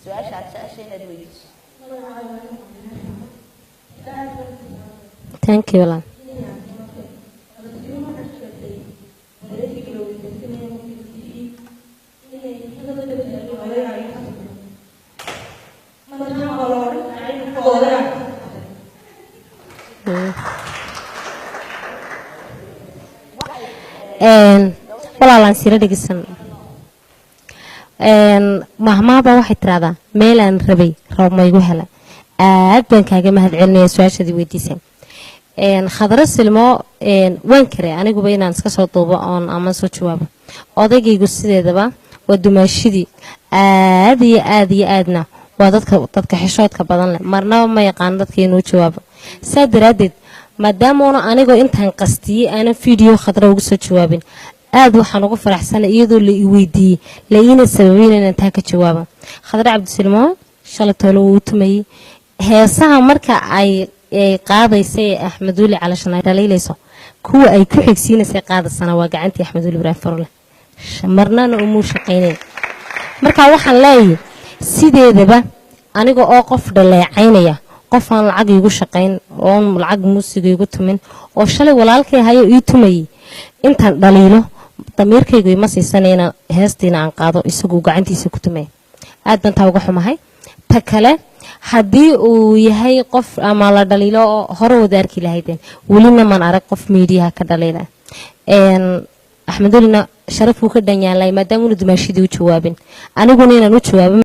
سؤال شيء ندويش thank you lan walaalaan sira dhigisan mahmaaba waxay tiraahdaa meelaan rabay roob ma igu hela aad baan kaaga mahadcelinayaa su-aashadii weydiisay khadra silmo waan karay aniguba inaan iska soo duubo oon ama soo jawaabo odaygaygu sideedaba waa dumaashidii aad iyo aadna waa dadka xishoodka badan leh marnaba ma yaqaan dadka inuu jawaabo saa daraadeed maadaama anigoo intaan qastiyey aanan video khadra ugu soo jawaabin aad waxaan ugu faraxsanay iyadoo la weydiiyey la iina sababeyn inaan taa ka jawaabo khadra cabdisilmo shalay toolo uu tumayay heesaha marka ay qaadaysay Axmed Weli Calashan ay dhaleelayso kuwa ay ku xigsiinaysa qaadasana waa gacantii Axmed Weli Ibrahim Farole marnana uu shaqeynay marka waxaan leeyahay sideedaba aniga oo qof dhaleecaynaya qof aan lacag igu shaqeyn oo lacag muusiga igu tumin oo shalay walaalkay hayo ii tumayay intaan dhaliilo damiirkaygu ima siisanayna heestiina aan qaado isagu gacantiisa ku tumay aad baan taa uga xumahay ta kale haddii uu yahay qof ama la dhaliilo hore wada arki lahaydeen welina man arag qof meediyaha ka dhaliila Axmed Welina sharaf uu ka dhan yahay maadaama uu dumaashidii u jawaabin aniguna inaan u jawaabo